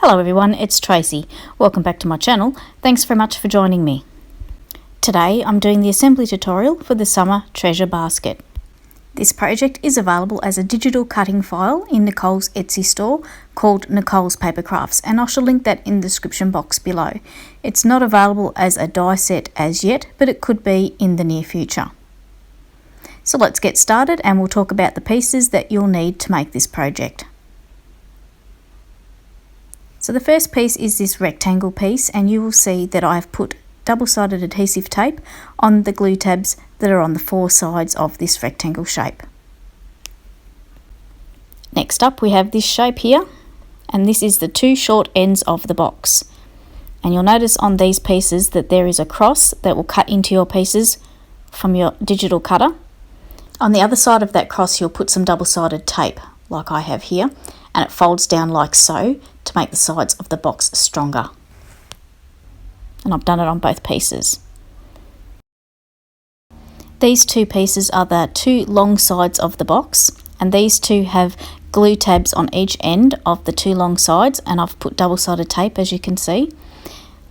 Hello everyone, it's Tracy. Welcome back to my channel. Thanks very much for joining me. Today I'm doing the assembly tutorial for the summer treasure basket. This project is available as a digital cutting file in Nicole's Etsy store called Nicole's Paper Crafts, and I shall link that in the description box below. It's not available as a die set as yet, but it could be in the near future. So let's get started and we'll talk about the pieces that you'll need to make this project. So the first piece is this rectangle piece, and you will see that I've put double-sided adhesive tape on the glue tabs that are on the four sides of this rectangle shape. Next up we have this shape here, and this is the two short ends of the box. And you'll notice on these pieces that there is a cross that will cut into your pieces from your digital cutter. On the other side of that cross you'll put some double-sided tape like I have here, and it folds down like so to make the sides of the box stronger. And I've done it on both pieces. These two pieces are the two long sides of the box, and these two have glue tabs on each end of the two long sides, and I've put double-sided tape, as you can see.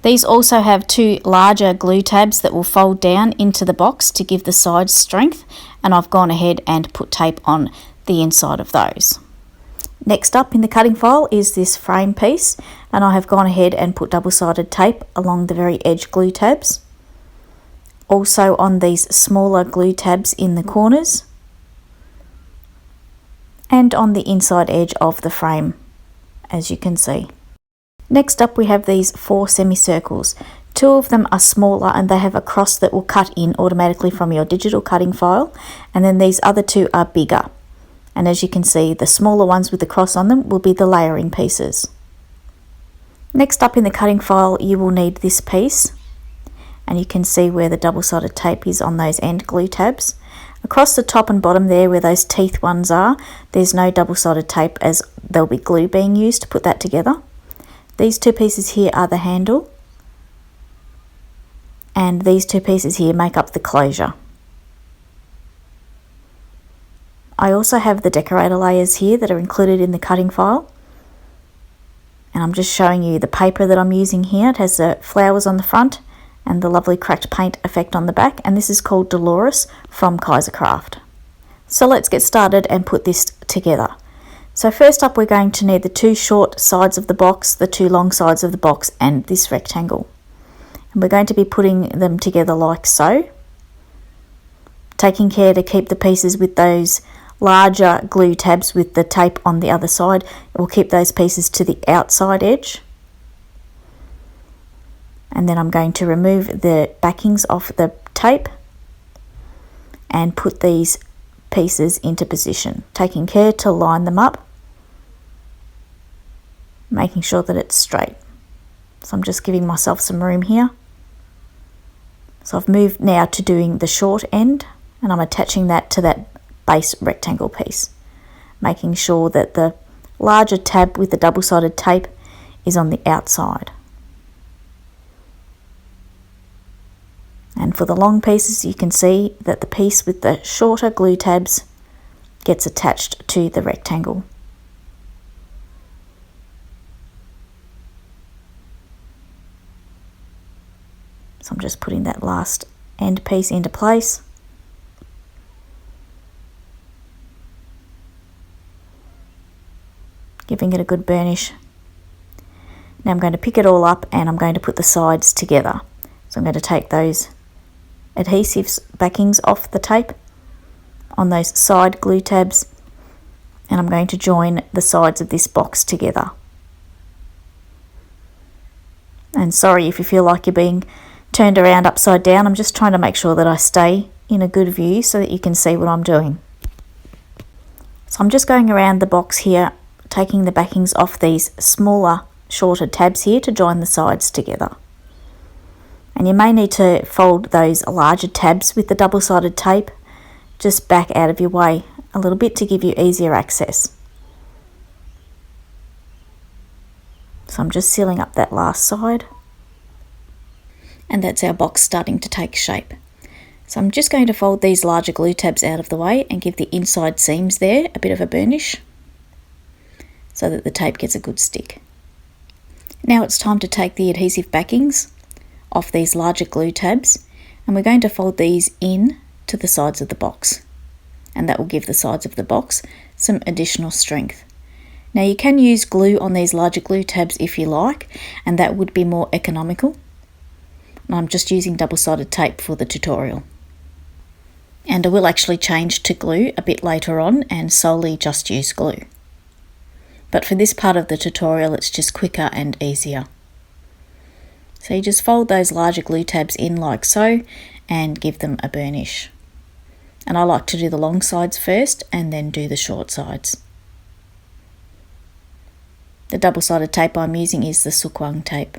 These also have two larger glue tabs that will fold down into the box to give the sides strength, and I've gone ahead and put tape on the inside of those. Next up in the cutting file is this frame piece, and I have gone ahead and put double-sided tape along the very edge glue tabs. Also on these smaller glue tabs in the corners and on the inside edge of the frame, as you can see. Next up we have these four semicircles. Two of them are smaller and they have a cross that will cut in automatically from your digital cutting file, and then these other two are bigger. And as you can see, the smaller ones with the cross on them will be the layering pieces. Next up in the cutting file you will need this piece, and you can see where the double-sided tape is on those end glue tabs. Across the top and bottom there where those teeth ones are, there's no double-sided tape as there'll be glue being used to put that together. These two pieces here are the handle, and these two pieces here make up the closure. I also have the decorator layers here that are included in the cutting file, and I'm just showing you the paper that I'm using here. It has the flowers on the front and the lovely cracked paint effect on the back, and this is called Dolores from Kaisercraft. So let's get started and put this together. So first up we're going to need the two short sides of the box, the two long sides of the box, and this rectangle. And we're going to be putting them together like so, taking care to keep the pieces with those larger glue tabs with the tape on the other side. It will keep those pieces to the outside edge. And then I'm going to remove the backings off the tape and put these pieces into position, taking care to line them up, making sure that it's straight. So I'm just giving myself some room here. So I've moved now to doing the short end, and I'm attaching that to that base rectangle piece, making sure that the larger tab with the double-sided tape is on the outside. And for the long pieces you can see that the piece with the shorter glue tabs gets attached to the rectangle. So I'm just putting that last end piece into place. Giving it a good burnish. Now I'm going to pick it all up and I'm going to put the sides together. So I'm going to take those adhesive backings off the tape on those side glue tabs, and I'm going to join the sides of this box together. And sorry if you feel like you're being turned around upside down, I'm just trying to make sure that I stay in a good view so that you can see what I'm doing. So I'm just going around the box here, taking the backings off these smaller, shorter tabs here to join the sides together. And you may need to fold those larger tabs with the double-sided tape just back out of your way a little bit to give you easier access. So I'm just sealing up that last side. And that's our box starting to take shape. So I'm just going to fold these larger glue tabs out of the way and give the inside seams there a bit of a burnish so that the tape gets a good stick. Now it's time to take the adhesive backings off these larger glue tabs, and we're going to fold these in to the sides of the box, and that will give the sides of the box some additional strength. Now you can use glue on these larger glue tabs if you like, and that would be more economical. I'm just using double-sided tape for the tutorial. And I will actually change to glue a bit later on and solely just use glue. But for this part of the tutorial, it's just quicker and easier. So you just fold those larger glue tabs in like so and give them a burnish. And I like to do the long sides first and then do the short sides. The double-sided tape I'm using is the Sukwang tape.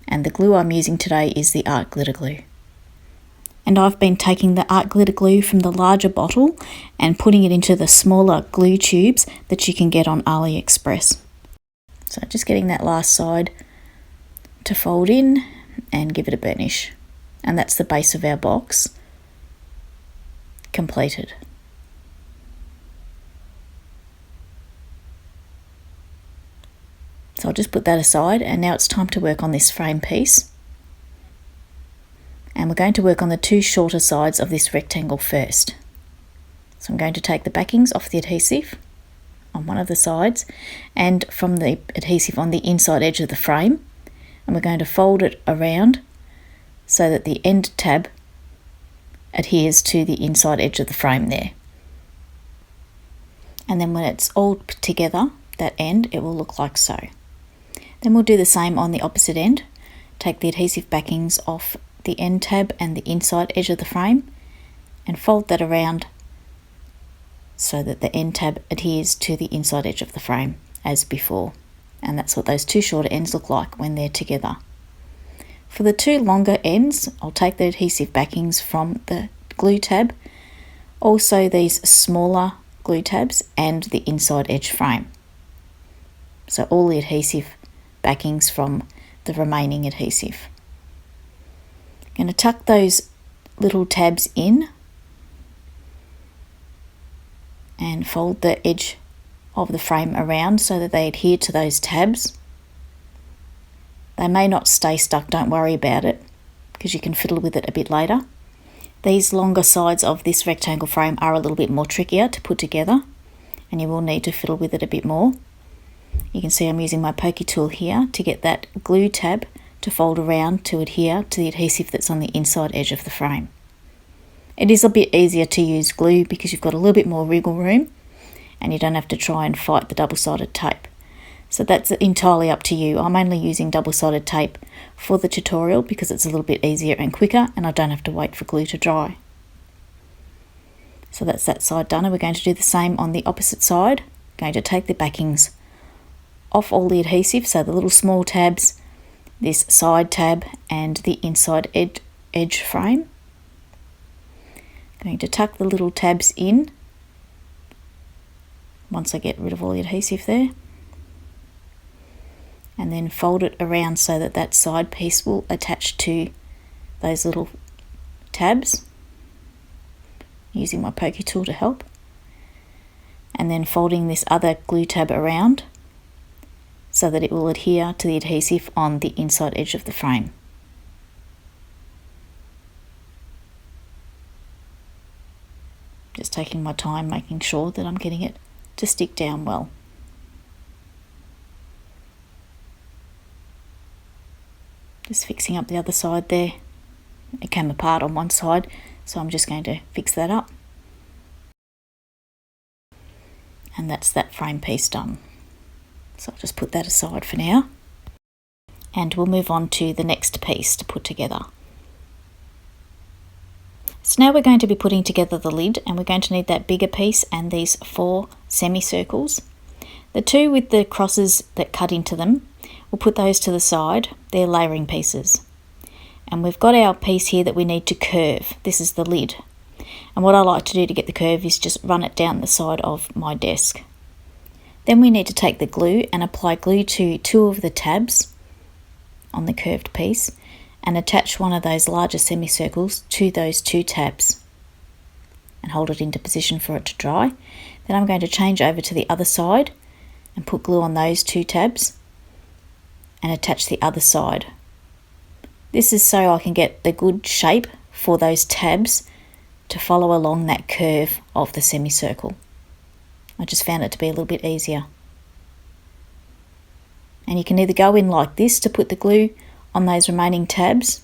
And the glue I'm using today is the art glitter glue. And I've been taking the art glitter glue from the larger bottle and putting it into the smaller glue tubes that you can get on AliExpress. So just getting that last side to fold in and give it a burnish. And that's the base of our box completed. So I'll just put that aside, and now it's time to work on this frame piece. And we're going to work on the two shorter sides of this rectangle first. So I'm going to take the backings off the adhesive on one of the sides and from the adhesive on the inside edge of the frame, and we're going to fold it around so that the end tab adheres to the inside edge of the frame there. And then when it's all together, that end, it will look like so. Then we'll do the same on the opposite end. Take the adhesive backings off the end tab and the inside edge of the frame and fold that around so that the end tab adheres to the inside edge of the frame as before. And that's what those two shorter ends look like when they're together. For the two longer ends, I'll take the adhesive backings from the glue tab, also these smaller glue tabs and the inside edge frame. So all the adhesive backings from the remaining adhesive. I'm going to tuck those little tabs in and fold the edge of the frame around so that they adhere to those tabs. They may not stay stuck, don't worry about it, because you can fiddle with it a bit later. These longer sides of this rectangle frame are a little bit more trickier to put together, and you will need to fiddle with it a bit more. You can see I'm using my pokey tool here to get that glue tab to fold around to adhere to the adhesive that's on the inside edge of the frame. It is a bit easier to use glue because you've got a little bit more wriggle room and you don't have to try and fight the double-sided tape. So that's entirely up to you. I'm only using double-sided tape for the tutorial because it's a little bit easier and quicker and I don't have to wait for glue to dry. So that's that side done, and we're going to do the same on the opposite side. Going to take the backings off all the adhesive, so the little small tabs, this side tab and the inside edge frame. Going to tuck the little tabs in once I get rid of all the adhesive there, and then fold it around so that that side piece will attach to those little tabs, using my pokey tool to help, and then folding this other glue tab around so that it will adhere to the adhesive on the inside edge of the frame. Just taking my time, making sure that I'm getting it to stick down well. Just fixing up the other side there. It came apart on one side, so I'm just going to fix that up. And that's that frame piece done. So I'll just put that aside for now. And we'll move on to the next piece to put together. So now we're going to be putting together the lid, and we're going to need that bigger piece and these 4 semicircles. The 2 with the crosses that cut into them, we'll put those to the side. They're layering pieces. And we've got our piece here that we need to curve. This is the lid. And what I like to do to get the curve is just run it down the side of my desk. Then we need to take the glue and apply glue to 2 of the tabs on the curved piece and attach one of those larger semicircles to those 2 tabs and hold it into position for it to dry. Then I'm going to change over to the other side and put glue on those 2 tabs and attach the other side. This is so I can get the good shape for those tabs to follow along that curve of the semicircle. I just found it to be a little bit easier. And you can either go in like this to put the glue on those remaining tabs,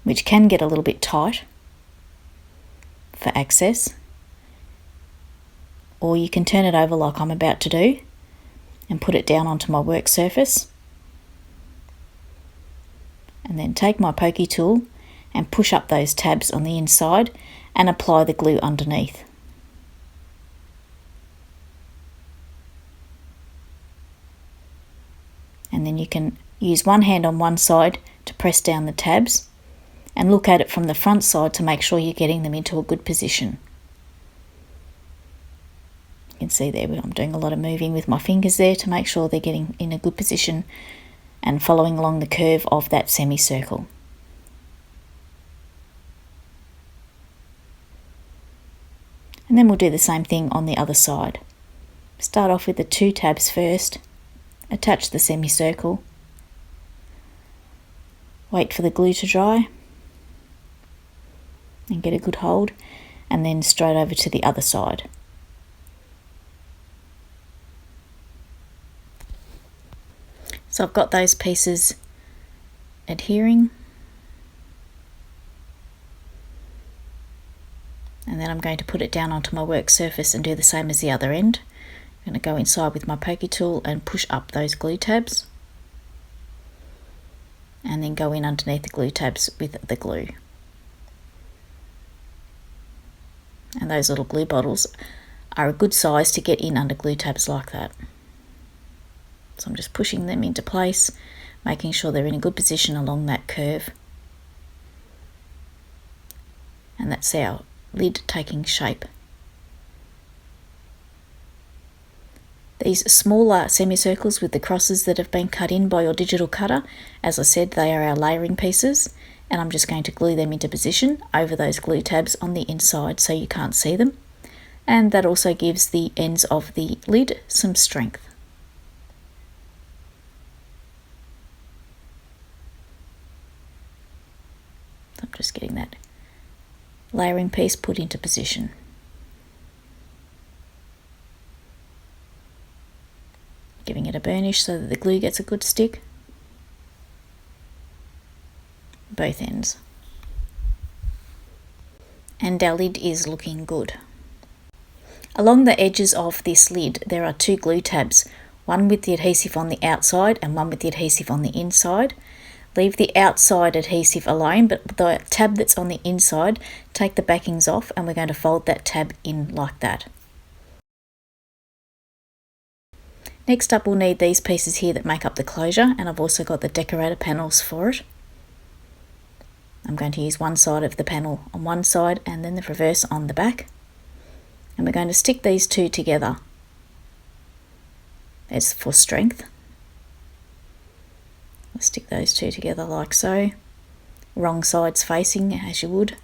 which can get a little bit tight for access, or you can turn it over like I'm about to do and put it down onto my work surface, and then take my pokey tool and push up those tabs on the inside and apply the glue underneath. And then you can use one hand on one side to press down the tabs and look at it from the front side to make sure you're getting them into a good position. You can see there I'm doing a lot of moving with my fingers there to make sure they're getting in a good position and following along the curve of that semicircle. And then we'll do the same thing on the other side. Start off with the 2 tabs first, attach the semicircle, wait for the glue to dry and get a good hold, and then straight over to the other side. So I've got those pieces adhering, and then I'm going to put it down onto my work surface and do the same as the other end. I'm going to go inside with my pokey tool and push up those glue tabs, and then go in underneath the glue tabs with the glue. And those little glue bottles are a good size to get in under glue tabs like that. So I'm just pushing them into place, making sure they're in a good position along that curve. And that's our lid taking shape. These smaller semicircles with the crosses that have been cut in by your digital cutter, as I said, they are our layering pieces, and I'm just going to glue them into position over those glue tabs on the inside so you can't see them. And that also gives the ends of the lid some strength. I'm just getting that layering piece put into position. Giving it a burnish so that the glue gets a good stick. Both ends. And our lid is looking good. Along the edges of this lid there are 2 glue tabs, one with the adhesive on the outside and one with the adhesive on the inside. Leave the outside adhesive alone, but the tab that's on the inside, take the backings off and we're going to fold that tab in like that. Next up we'll need these pieces here that make up the closure, and I've also got the decorator panels for it. I'm going to use one side of the panel on one side and then the reverse on the back. And we're going to stick these 2 together as for strength. I'll stick those 2 together like so, wrong sides facing as you would,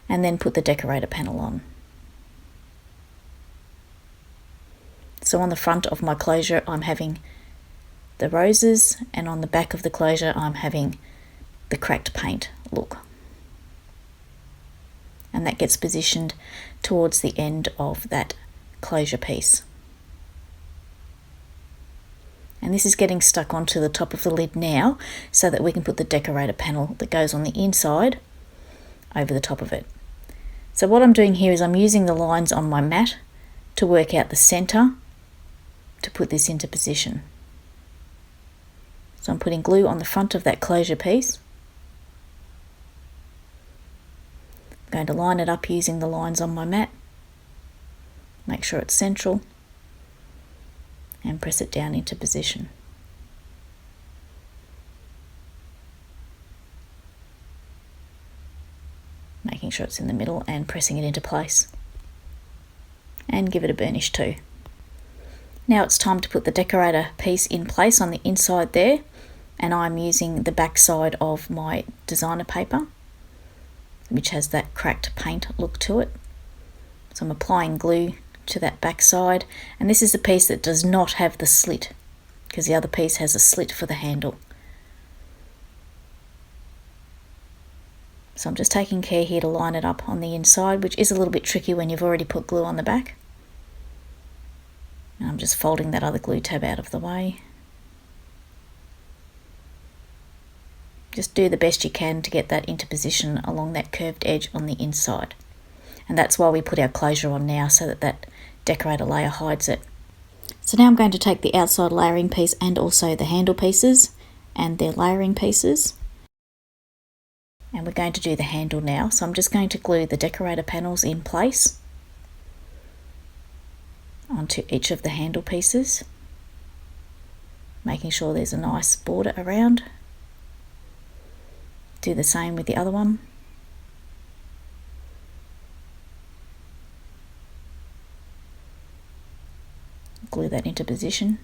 and then put the decorator panel on. So on the front of my closure I'm having the roses, and on the back of the closure I'm having the cracked paint look. And that gets positioned towards the end of that closure piece. And this is getting stuck onto the top of the lid now so that we can put the decorator panel that goes on the inside over the top of it. So what I'm doing here is I'm using the lines on my mat to work out the centre to put this into position. So I'm putting glue on the front of that closure piece. I'm going to line it up using the lines on my mat. Make sure it's central and press it down into position. Making sure it's in the middle and pressing it into place. And give it a burnish too. Now it's time to put the decorator piece in place on the inside there, and I'm using the back side of my designer paper, which has that cracked paint look to it. So I'm applying glue to that back side, and this is the piece that does not have the slit because the other piece has a slit for the handle. So I'm just taking care here to line it up on the inside, which is a little bit tricky when you've already put glue on the back. And I'm just folding that other glue tab out of the way. Just do the best you can to get that into position along that curved edge on the inside. And that's why we put our closure on now, so that that decorator layer hides it. So now I'm going to take the outside layering piece and also the handle pieces and their layering pieces. And we're going to do the handle now. So I'm just going to glue the decorator panels in place onto each of the handle pieces, making sure there's a nice border around. Do the same with the other one. Glue that into position.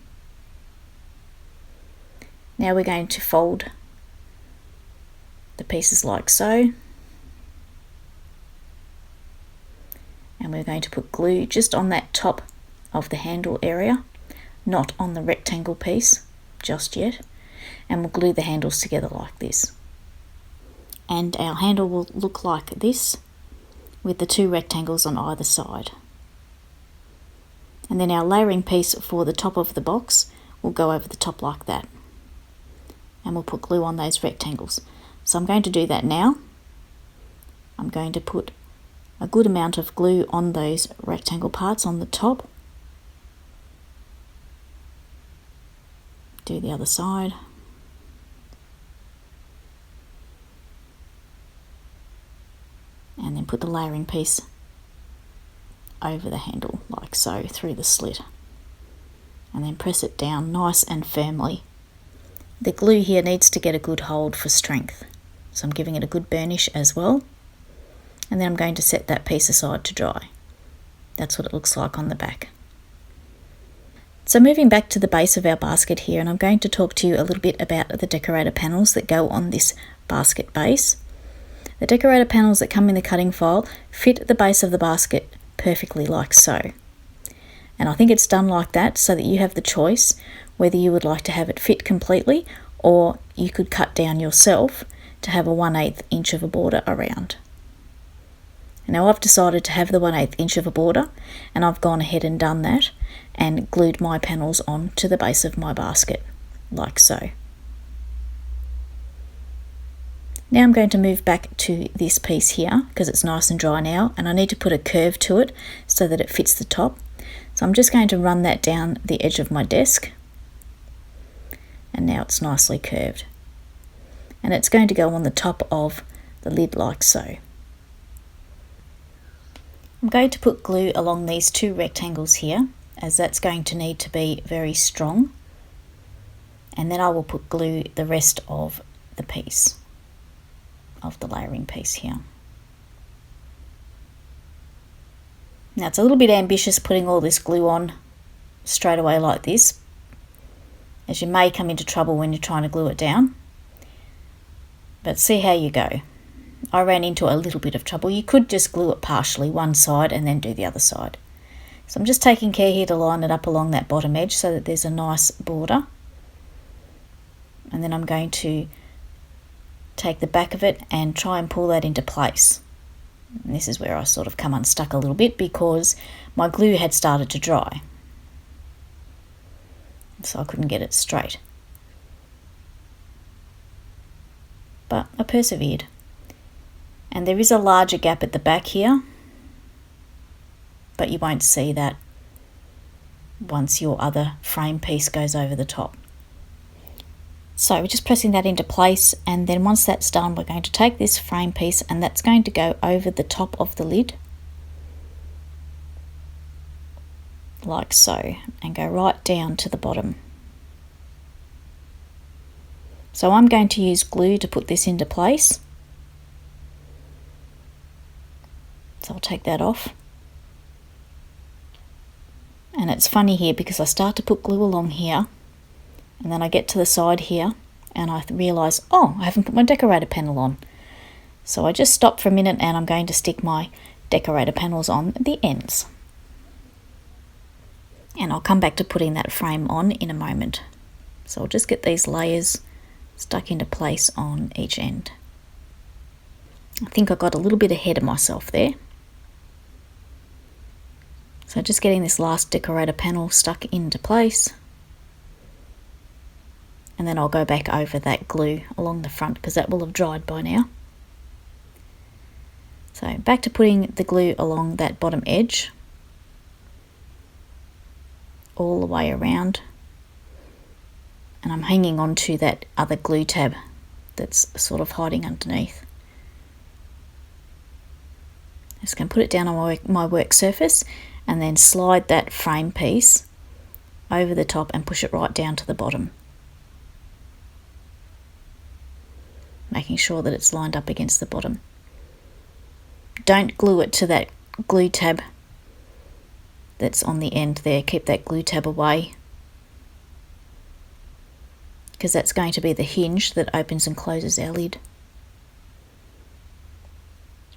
Now we're going to fold the pieces like so, and we're going to put glue just on that top of the handle area, not on the rectangle piece just yet, and we'll glue the handles together like this. And our handle will look like this with the two rectangles on either side. And then our layering piece for the top of the box will go over the top like that, and we'll put glue on those rectangles. So I'm going to do that now. I'm going to put a good amount of glue on those rectangle parts on the top. Do the other side. And then put the layering piece over the handle like so through the slit. And then press it down nice and firmly. The glue here needs to get a good hold for strength. So I'm giving it a good burnish as well. And then I'm going to set that piece aside to dry. That's what it looks like on the back. So moving back to the base of our basket here, and I'm going to talk to you a little bit about the decorator panels that go on this basket base. The decorator panels that come in the cutting file fit the base of the basket perfectly like so. And I think it's done like that so that you have the choice whether you would like to have it fit completely, or you could cut down yourself to have a 1/8 inch of a border around. Now I've decided to have the 1/8 inch of a border, and I've gone ahead and done that and glued my panels on to the base of my basket like so. Now I'm going to move back to this piece here because it's nice and dry now, and I need to put a curve to it so that it fits the top. So I'm just going to run that down the edge of my desk, and now it's nicely curved. And it's going to go on the top of the lid like so. I'm going to put glue along these two rectangles here, as that's going to need to be very strong. And then I will put glue the rest of the piece, of the layering piece here. Now it's a little bit ambitious putting all this glue on straight away like this, as you may come into trouble when you're trying to glue it down. But see how you go. I ran into a little bit of trouble. You could just glue it partially one side and then do the other side. So I'm just taking care here to line it up along that bottom edge so that there's a nice border. And then I'm going to take the back of it and try and pull that into place. And this is where I sort of come unstuck a little bit because my glue had started to dry. So I couldn't get it straight. But I persevered. And there is a larger gap at the back here, but you won't see that once your other frame piece goes over the top. So we're just pressing that into place, and then once that's done, we're going to take this frame piece and that's going to go over the top of the lid like so, and go right down to the bottom. So I'm going to use glue to put this into place. So I'll take that off. And it's funny here because I start to put glue along here, and then I get to the side here and I realise, oh, I haven't put my decorator panel on. So I just stop for a minute and I'm going to stick my decorator panels on the ends. And I'll come back to putting that frame on in a moment. So I'll just get these layers stuck into place on each end. I think I got a little bit ahead of myself there. So just getting this last decorator panel stuck into place. And then I'll go back over that glue along the front because that will have dried by now. So back to putting the glue along that bottom edge, all the way around. And I'm hanging on to that other glue tab that's sort of hiding underneath. Just going to put it down on my work surface and then slide that frame piece over the top and push it right down to the bottom, making sure that it's lined up against the bottom. Don't glue it to that glue tab that's on the end there. Keep that glue tab away, because that's going to be the hinge that opens and closes our lid.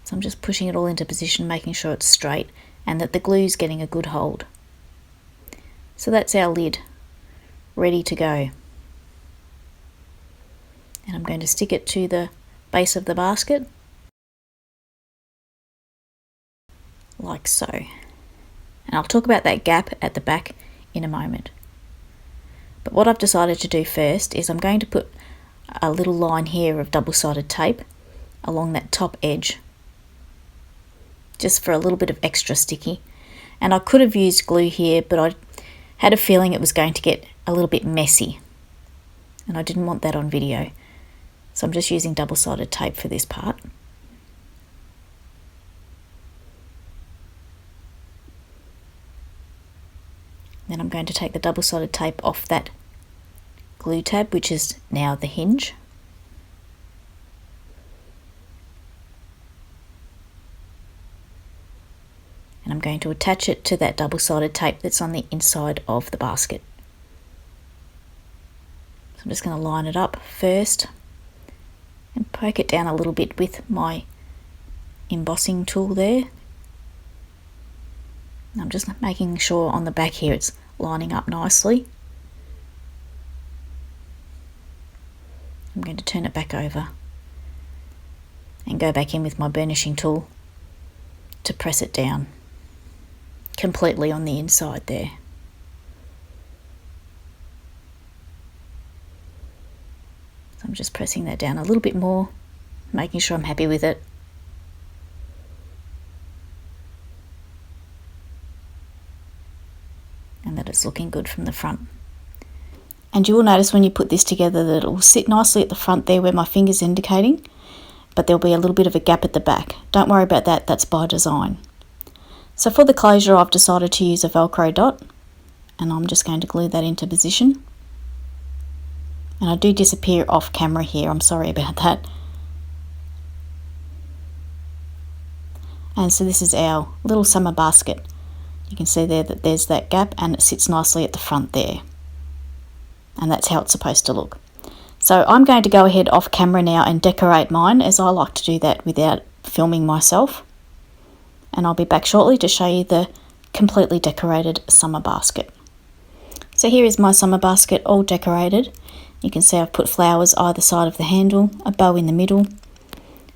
So I'm just pushing it all into position, making sure it's straight and that the glue's getting a good hold. So that's our lid ready to go. And I'm going to stick it to the base of the basket, like so. And I'll talk about that gap at the back in a moment. But what I've decided to do first is I'm going to put a little line here of double-sided tape along that top edge, just for a little bit of extra sticky. And I could have used glue here, but I had a feeling it was going to get a little bit messy, and I didn't want that on video. So I'm just using double-sided tape for this part. Then I'm going to take the double-sided tape off that glue tab, which is now the hinge. And I'm going to attach it to that double-sided tape that's on the inside of the basket. So I'm just going to line it up first and poke it down a little bit with my embossing tool there. And I'm just making sure on the back here it's lining up nicely. I'm going to turn it back over and go back in with my burnishing tool to press it down completely on the inside there. So I'm just pressing that down a little bit more, making sure I'm happy with it. And that it's looking good from the front. And you will notice when you put this together that it will sit nicely at the front there where my finger's indicating, but there'll be a little bit of a gap at the back. Don't worry about that, that's by design. So for the closure, I've decided to use a Velcro dot, and I'm just going to glue that into position. And I do disappear off camera here, I'm sorry about that. And so this is our little summer basket. You can see there that there's that gap and it sits nicely at the front there. And that's how it's supposed to look. So I'm going to go ahead off camera now and decorate mine, as I like to do that without filming myself. And I'll be back shortly to show you the completely decorated summer basket. So here is my summer basket all decorated. You can see I've put flowers either side of the handle, a bow in the middle.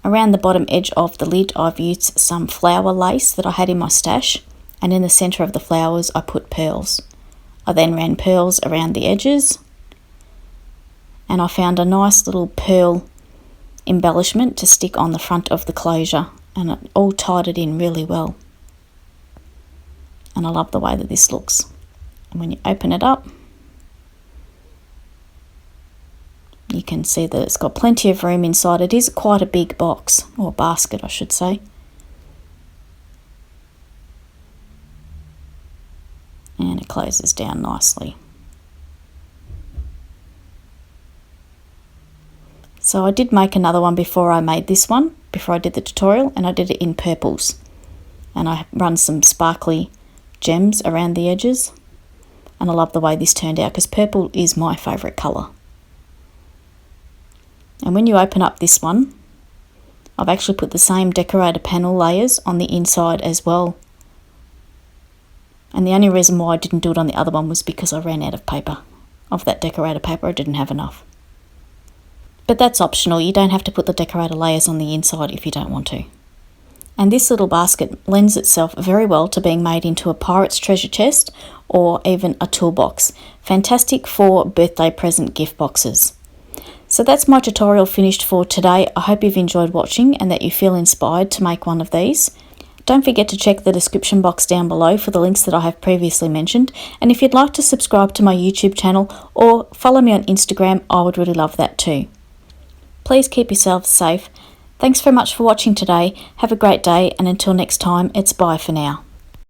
Around the bottom edge of the lid I've used some flower lace that I had in my stash, and in the centre of the flowers I put pearls. I then ran pearls around the edges, and I found a nice little pearl embellishment to stick on the front of the closure, and it all tied it in really well. And I love the way that this looks. And when you open it up, you can see that it's got plenty of room inside. It is quite a big box, or basket I should say. And it closes down nicely. So I did make another one before I made this one, before I did the tutorial, and I did it in purples. And I run some sparkly gems around the edges. And I love the way this turned out because purple is my favourite colour. And when you open up this one, I've actually put the same decorator panel layers on the inside as well. And the only reason why I didn't do it on the other one was because I ran out of paper. of that decorator paper. I didn't have enough. But that's optional. You don't have to put the decorator layers on the inside if you don't want to. And this little basket lends itself very well to being made into a pirate's treasure chest or even a toolbox. Fantastic for birthday present gift boxes. So that's my tutorial finished for today. I hope you've enjoyed watching and that you feel inspired to make one of these. Don't forget to check the description box down below for the links that I have previously mentioned. And if you'd like to subscribe to my YouTube channel or follow me on Instagram, I would really love that too. Please keep yourselves safe. Thanks very much for watching today. Have a great day, and until next time, it's bye for now.